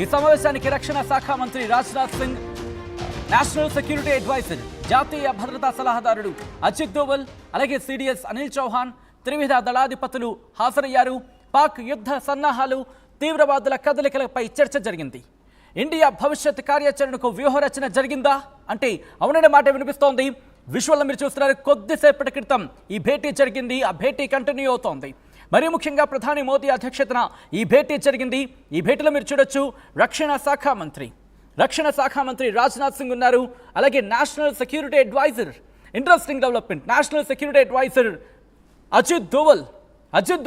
ఈ సమావేశానికి రక్షణ శాఖ మంత్రి Rajnath Singh, national security adviser, జాతీయ భద్రతా సలహాదారుడు అజిత్ దోవల్, అలాగే సిడిఎస్ అనిల్ చౌహాన్, త్రివిధ దళాధిపతులు హాజరయ్యారు. పాక్ యుద్ధ సన్నాహాలు, తీవ్రవాదుల కదలికలపై చర్చ జరిగింది. ఇండియా భవిష్యత్ కార్యాచరణకు వ్యూహరచన జరిగిందా అంటే అవుననే మాట వినిపిస్తోంది. విజువల్లో మీరు చూస్తున్నారు, కొద్దిసేపటి క్రితం ఈ భేటీ జరిగింది. ఆ భేటీ కంటిన్యూ అవుతోంది. మరీ ముఖ్యంగా ప్రధాని మోదీ అధ్యక్షతన ఈ భేటీ జరిగింది. ఈ భేటీలో మీరు చూడొచ్చు, రక్షణ శాఖ మంత్రి రాజ్నాథ్ సింగ్ ఉన్నారు. అలాగే national security adviser, interesting development, national security adviser Ajit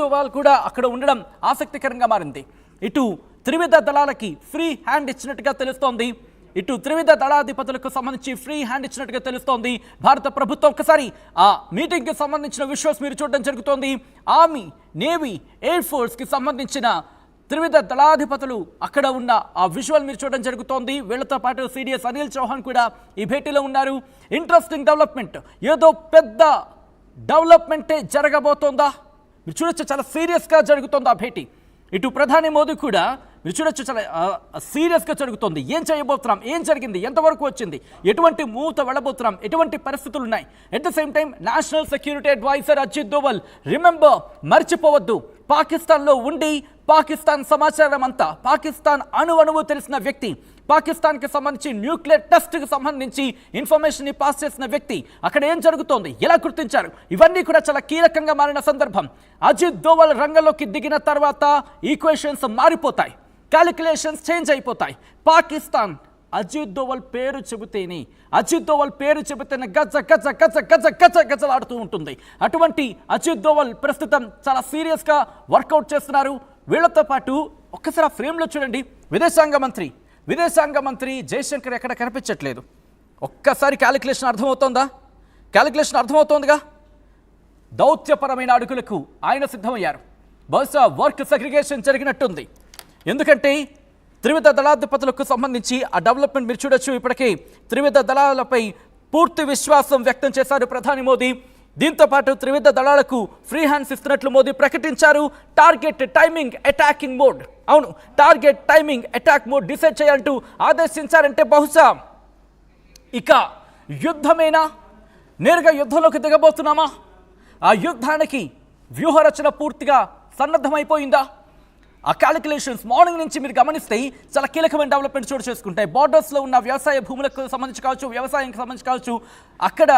Doval కూడా అక్కడ ఉండడం ఆసక్తికరంగా మారింది. ఇటు త్రివిధ దళాలకి ఫ్రీ హ్యాండ్ ఇచ్చినట్టుగా తెలుస్తోంది. ఇటు త్రివిధ దళాధిపతులకు సంబంధించి ఫ్రీ హ్యాండ్ ఇచ్చినట్టుగా తెలుస్తోంది. భారత ప్రభుత్వం ఒక్కసారి ఆ మీటింగ్కి సంబంధించిన విజువల్స్ మీరు చూడడం జరుగుతోంది. ఆర్మీ, నేవీ, ఎయిర్ ఫోర్స్కి సంబంధించిన త్రివిధ దళాధిపతులు అక్కడ ఉన్న ఆ విజువల్ మీరు చూడడం జరుగుతోంది. వీళ్లతో పాటు సిడిఎస్ అనిల్ చౌహాన్ కూడా ఈ భేటీలో ఉన్నారు. ఇంట్రెస్టింగ్ డెవలప్మెంట్, ఏదో పెద్ద డెవలప్మెంటే జరగబోతోందా? మీరు చూడొచ్చు, చాలా సీరియస్గా జరుగుతోంది ఆ భేటీ. ఇటు ప్రధాని మోదీ కూడా మీరు చూడొచ్చు, చాలా సీరియస్గా జరుగుతోంది. ఏం చేయబోతున్నాం, ఏం జరిగింది, ఎంతవరకు వచ్చింది, ఎటువంటి మూత వెళ్ళబోతున్నాం, ఎటువంటి పరిస్థితులు ఉన్నాయి. At the same time national security adviser Ajit Doval, remember, మర్చిపోవద్దు, పాకిస్తాన్లో ఉండి పాకిస్తాన్ సమాచారం అంతా, పాకిస్తాన్ అణువణువు తెలిసిన వ్యక్తి, పాకిస్తాన్కి సంబంధించి న్యూక్లియర్ టెస్ట్కి సంబంధించి ఇన్ఫర్మేషన్ పాస్ చేసిన వ్యక్తి, అక్కడ ఏం జరుగుతోంది, ఎలా గుర్తించారు, ఇవన్నీ కూడా చాలా కీలకంగా మారిన సందర్భం. అజిత్ దోవల్ రంగంలోకి దిగిన తర్వాత ఈక్వేషన్స్ మారిపోతాయి, క్యాలిక్యులేషన్స్ చేంజ్ అయిపోతాయి. పాకిస్తాన్ అజిత్ దోవల్ పేరు చెబితేనే గజ గజ గజ గజ గజ గజలాడుతూ ఉంటుంది. అటువంటి అజిత్ దోవల్ ప్రస్తుతం చాలా సీరియస్గా వర్కౌట్ చేస్తున్నారు. వీళ్లతో పాటు ఒక్కసారి ఫ్రేమ్లో చూడండి, విదేశాంగ మంత్రి జయశంకర్ ఎక్కడ కనిపించట్లేదు. ఒక్కసారి క్యాలిక్యులేషన్ అర్థమవుతోందిగా. దౌత్యపరమైన అడుగులకు ఆయన సిద్ధమయ్యారు. బహుశా వర్క్ సెగ్రిగేషన్ జరిగినట్టుంది. ఎందుకంటే త్రివిధ దళాధిపతులకు సంబంధించి ఆ డెవలప్మెంట్ మీరు చూడొచ్చు. ఇప్పటికే త్రివిధ దళాలపై పూర్తి విశ్వాసం వ్యక్తం చేశారు ప్రధాని మోదీ. దీంతో పాటు త్రివిధ దళాలకు ఫ్రీ హ్యాండ్స్ ఇస్తున్నట్లు మోదీ ప్రకటించారు. టార్గెట్ టైమింగ్ అటాకింగ్ మోడ్, అవును, target timing attack mode decide చేయాలంటూ ఆదేశించారంటే బహుశా ఇక యుద్ధమేనా, నేరుగా యుద్ధంలోకి దిగబోతున్నామా? ఆ యుద్ధానికి వ్యూహరచన పూర్తిగా సన్నద్ధమైపోయిందా? ఆ క్యాలిక్యులేషన్స్ మార్నింగ్ నుంచి మీరు గమనిస్తే చాలా కీలకమైన డెవలప్మెంట్ చోటు చేసుకుంటాయి. బార్డర్స్లో ఉన్న వ్యవసాయ భూములకు సంబంధించి కావచ్చు, వ్యవసాయానికి సంబంధించి కావచ్చు, అక్కడ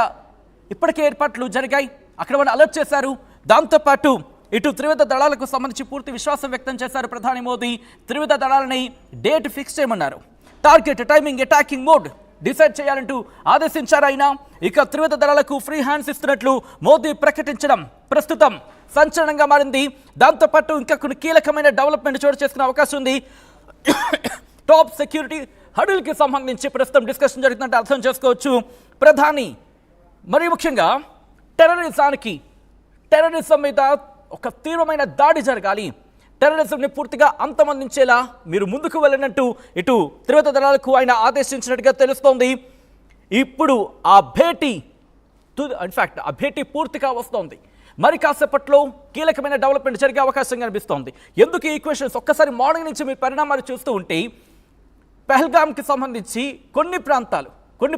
ఇప్పటికే ఏర్పాట్లు జరిగాయి. అక్కడ వాళ్ళు అలర్ట్ చేశారు. దాంతోపాటు ఇటు త్రివిధ దళాలకు సంబంధించి పూర్తి విశ్వాసం వ్యక్తం చేశారు ప్రధాని మోదీ. త్రివిధ దళాలని డేట్ ఫిక్స్ చేయమన్నారు. Target timing attacking mode decide చేయాలంటూ ఆదేశించారు ఆయన. ఇక త్రివిధ దళాలకు ఫ్రీ హ్యాండ్స్ ఇస్తున్నట్లు మోదీ ప్రకటించడం ప్రస్తుతం సంచలనంగా మారింది. దాంతోపాటు ఇంకా కొన్ని కీలకమైన డెవలప్మెంట్ చోటు చేసుకునే అవకాశం ఉంది. టాప్ సెక్యూరిటీ హడుల్కి సంబంధించి ప్రస్తుతం డిస్కషన్ జరుగుతుందంటే అర్థం చేసుకోవచ్చు. ప్రధాని మరీ ముఖ్యంగా టెర్రరిజం మీద ఒక తీవ్రమైన దాడి జరగాలి, టెర్రరిజంని పూర్తిగా అంతమందించేలా మీరు ముందుకు వెళ్ళినట్టు ఇటు త్రివిధ దళాలకు ఆయన ఆదేశించినట్టుగా తెలుస్తోంది. ఇప్పుడు ఆ భేటీ పూర్తిగా వస్తోంది. మరి కాసేపట్లో కీలకమైన డెవలప్మెంట్ జరిగే అవకాశం కనిపిస్తోంది. ఎందుకు ఈ ఈక్వేషన్స్ ఒక్కసారి మార్నింగ్ నుంచి మీరు పరిణామాలు చూస్తూ ఉంటే, పెహల్గామ్కి సంబంధించి కొన్ని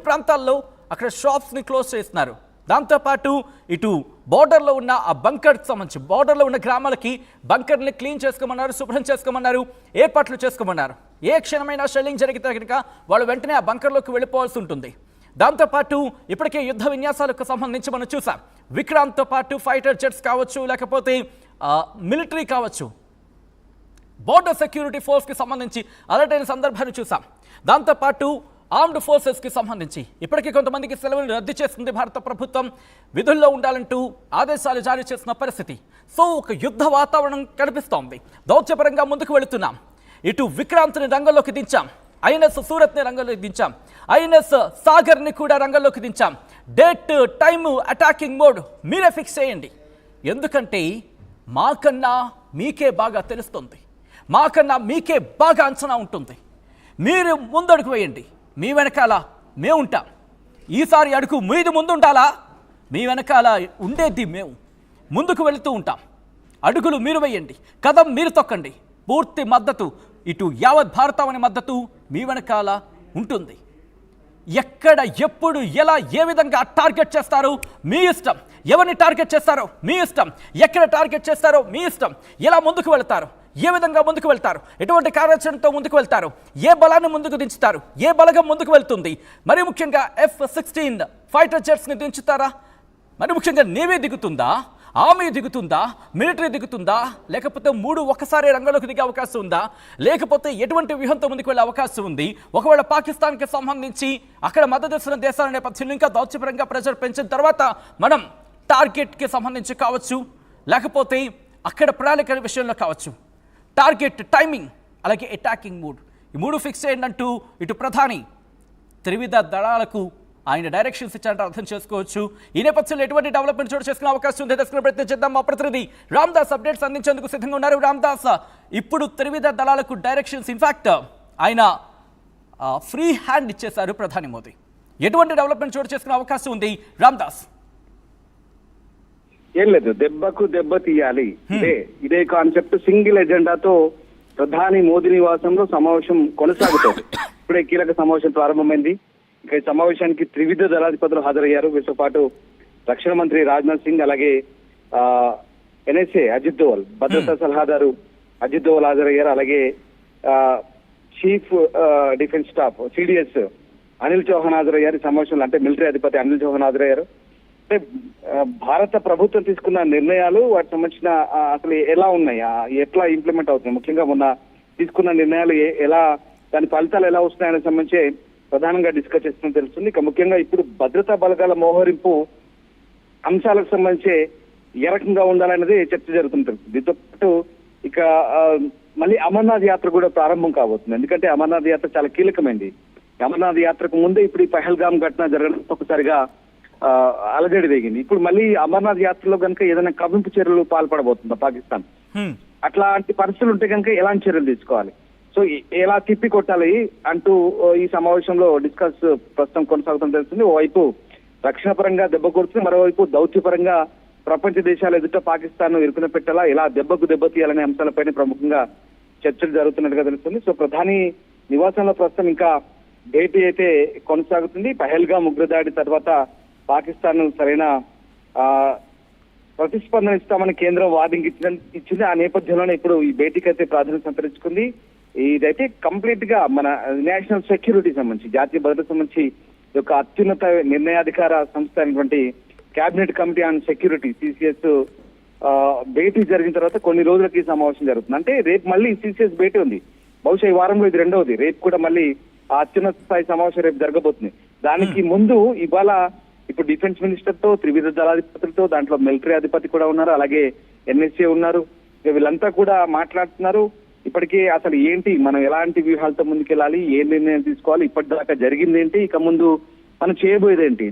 ప్రాంతాల్లో అక్కడ షాప్స్ని క్లోజ్ చేస్తున్నారు. దాంతోపాటు ఇటు బార్డర్లో ఉన్న ఆ బంకర్కి సంబంధించి, బార్డర్లో ఉన్న గ్రామాలకి బంకర్ని క్లీన్ చేసుకోమన్నారు, శుభ్రం చేసుకోమన్నారు, ఏర్పాట్లు చేసుకోమన్నారు. ఏ క్షణమైనా షెల్లింగ్ జరిగితే కనుక వాళ్ళు వెంటనే ఆ బంకర్లోకి వెళ్ళిపోవాల్సి ఉంటుంది. దాంతోపాటు ఇప్పటికే యుద్ధ విన్యాసాలకు సంబంధించి మనం చూసాం. విక్రాంత్తో పాటు ఫైటర్ జెట్స్ కావచ్చు, లేకపోతే మిలిటరీ కావచ్చు, బోర్డర్ సెక్యూరిటీ ఫోర్స్కి సంబంధించి అలర్ట్ అయిన సందర్భాన్ని చూసాం. దాంతోపాటు ఆర్మ్డ్ ఫోర్సెస్కి సంబంధించి ఇప్పటికీ కొంతమందికి సెలవులను రద్దు చేస్తుంది భారత ప్రభుత్వం. విధుల్లో ఉండాలంటూ ఆదేశాలు జారీ చేసిన పరిస్థితి. సో ఒక యుద్ధ వాతావరణం కనిపిస్తోంది. దౌత్యపరంగా ముందుకు వెళుతున్నాం. ఇటు విక్రాంత్ని రంగంలోకి దించాం, ఐఎన్ఎస్ సూరత్ని రంగంలోకి దించాం, ఐఎన్ఎస్ సాగర్ని కూడా రంగంలోకి దించాం. డేట్, టైము, అటాకింగ్ మోడ్ మీరే ఫిక్స్ చేయండి. ఎందుకంటే మాకన్నా మీకే బాగా తెలుస్తుంది, మాకన్నా మీకే బాగా అంచనా ఉంటుంది. మీరు ముందడుగు వేయండి, మీ వెనకాల మేము ఉంటాం. ఈసారి అడుగు మీది ముందు ఉండాలా, మీ వెనకాల ఉండేది మేము. ముందుకు వెళుతూ ఉంటాం. అడుగులు మీరు వేయండి, కదం మీరు తొక్కండి. పూర్తి మద్దతు, ఇటు యావత్ భారతావని మద్దతు మీ వెనకాల ఉంటుంది. ఎక్కడ ఎప్పుడు ఎలా ఏ విధంగా టార్గెట్ చేస్తారో మీ ఇష్టం, ఎవరిని టార్గెట్ చేస్తారో మీ ఇష్టం, ఎక్కడ టార్గెట్ చేస్తారో మీ ఇష్టం, ఎలా ముందుకు వెళ్తారు, ఏ విధంగా ముందుకు వెళ్తారు, ఎటువంటి కార్యాచరణతో ముందుకు వెళ్తారు, ఏ బలాన్ని ముందుకు దించుతారు, ఏ బలగం ముందుకు వెళ్తుంది, మరి ముఖ్యంగా F-16 ఫైటర్ జెట్స్ని దించుతారా, మరి ముఖ్యంగా నేవీ దిగుతుందా, ఆర్మీ దిగుతుందా, మిలిటరీ దిగుతుందా, లేకపోతే మూడు ఒక్కసారి రంగంలోకి దిగే అవకాశం ఉందా, లేకపోతే ఎటువంటి వ్యూహంతో ముందుకు వెళ్ళే అవకాశం ఉంది, ఒకవేళ పాకిస్తాన్కి సంబంధించి అక్కడ మద్దతు ఇస్తున్న దేశాల నేపథ్యంలో ఇంకా దౌత్యపరంగా ప్రెషర్ పెంచిన తర్వాత మనం టార్గెట్కి సంబంధించి కావచ్చు, లేకపోతే అక్కడ ప్రణాళిక విషయంలో కావచ్చు, టార్గెట్ టైమింగ్ అలాగే అటాకింగ్ మూడ్, ఈ మూడు ఫిక్స్ చేయండి ఇటు ప్రధాని త్రివిధ దళాలకు ఆయన డైరెక్షన్స్ ఇచ్చారంటే అర్థం చేసుకోవచ్చు. ఈ నేపథ్యంలో ఎటువంటి డెవలప్మెంట్ చోటు చేసుకునే అవకాశం ఉంది తెలుసుకునే ప్రయత్నం చేద్దాం. మా ప్రతినిధి రామ్దాస్ అప్డేట్స్ అందించేందుకు సిద్ధంగా ఉన్నారు. రామ్దాస్, ఇప్పుడు త్రివిధ దళాలకు డైరెక్షన్స్, ఇన్ఫాక్ట్ ఆయన ఫ్రీ హ్యాండ్ ఇచ్చేశారు ప్రధాని మోదీ. ఎటువంటి డెవలప్మెంట్ చోటు చేసుకునే అవకాశం ఉంది రామ్దాస్? ఏం లేదు, దెబ్బకు దెబ్బ తీయాలి, ఇదే కాన్సెప్ట్. సింగిల్ ఎజెండాతో ప్రధాని మోదీ నివాసంలో సమావేశం కొనసాగుతోంది. ఇప్పుడే కీలక సమావేశం ప్రారంభమైంది. ఇక ఈ సమావేశానికి త్రివిధ దళాధిపతులు హాజరయ్యారు. వీటితో పాటు రక్షణ మంత్రి రాజ్నాథ్ సింగ్, అలాగే ఎన్ఎస్ఏ అజిత్ దోవల్, భద్రతా సలహాదారు అజిత్ దోవల్ హాజరయ్యారు. అలాగే chief defence staff CDS Anil Chauhan హాజరయ్యారు. ఈ సమావేశంలో అంటే మిలిటరీ అధిపతి అనిల్ చౌహాన్ హాజరయ్యారు. అంటే భారత ప్రభుత్వం తీసుకున్న నిర్ణయాలు, వాటికి సంబంధించిన అసలు ఎలా ఉన్నాయి, ఎట్లా ఇంప్లిమెంట్ అవుతున్నాయి, ముఖ్యంగా మొన్న తీసుకున్న నిర్ణయాలు ఎలా, దాని ఫలితాలు ఎలా వస్తున్నాయనే సంబంధించి ప్రధానంగా డిస్కస్ చేస్తున్నట్టు తెలుస్తుంది. ఇక ముఖ్యంగా ఇప్పుడు భద్రతా బలగాల మోహరింపు అంశాలకు సంబంధించి ఏ రకంగా ఉండాలనేది చర్చ జరుగుతుంటుంది. దీంతో పాటు ఇక మళ్ళీ అమర్నాథ్ యాత్ర కూడా ప్రారంభం కాబోతుంది. ఎందుకంటే అమర్నాథ్ యాత్ర చాలా కీలకమైంది. అమర్నాథ్ యాత్రకు ముందే ఇప్పుడు ఈ పహల్గామ్ ఘటన జరగడం ఒక్కసారిగా అలజడి దిగింది. ఇప్పుడు మళ్ళీ అమర్నాథ్ యాత్రలో కనుక ఏదైనా కవ్వింపు చర్యలు పాల్పడబోతుందా పాకిస్తాన్? అట్లాంటి పరిస్థితులు ఉంటే కనుక ఎలాంటి చర్యలు తీసుకోవాలి, సో ఎలా తిప్పి కొట్టాలి అంటూ ఈ సమావేశంలో డిస్కస్ ప్రస్తుతం కొనసాగుతుందని తెలుస్తుంది. ఓవైపు రక్షణ పరంగా దెబ్బ కొడుతుంది, మరోవైపు దౌత్యపరంగా ప్రపంచ దేశాల ఎదుట పాకిస్తాన్ ఇరుకున పెట్టాలా, ఎలా దెబ్బకు దెబ్బ తీయాలనే అంశాలపైన ప్రముఖంగా చర్చలు జరుగుతున్నట్టుగా తెలుస్తుంది. సో ప్రధాని నివాసంలో ప్రస్తుతం ఇంకా భేటీ అయితే కొనసాగుతుంది. పహల్గామ్ ఉగ్రదాడి తర్వాత పాకిస్తాన్ సరైన ప్రతిస్పందన ఇస్తామని కేంద్రం వార్నింగ్ ఇచ్చింది. ఆ నేపథ్యంలోనే ఇప్పుడు ఈ భేటీకి అయితే ప్రాధాన్యత సంతరించుకుంది. ఇదైతే కంప్లీట్ గా మన నేషనల్ సెక్యూరిటీ సంబంధించి, జాతీయ భద్రత సంబంధించి యొక్క అత్యున్నత నిర్ణయాధికార సంస్థ అయినటువంటి cabinet committee on security CCS భేటీ జరిగిన తర్వాత కొన్ని రోజులకి ఈ సమావేశం జరుగుతుంది. అంటే రేపు మళ్ళీ సిసిఎస్ భేటీ ఉంది. బహుశా ఈ వారంలో ఇది రెండవది. రేపు కూడా మళ్ళీ ఆ అత్యున్నత స్థాయి సమావేశం రేపు జరగబోతుంది. దానికి ముందు ఇవాళ ఇప్పుడు డిఫెన్స్ మినిస్టర్ తో, త్రివిధ దళాధిపతులతో, దాంట్లో మిలిటరీ అధిపతి కూడా ఉన్నారు, అలాగే ఎన్ఎస్ఏ ఉన్నారు. వీళ్ళంతా కూడా మాట్లాడుతున్నారు. ఇప్పటికే అసలు ఏంటి, మనం ఎలాంటి వ్యూహాలతో ముందుకెళ్ళాలి, ఏ నిర్ణయం తీసుకోవాలి, ఇప్పటిదాకా జరిగింది ఏంటి, ఇక ముందు మనం చేయబోయేది ఏంటి,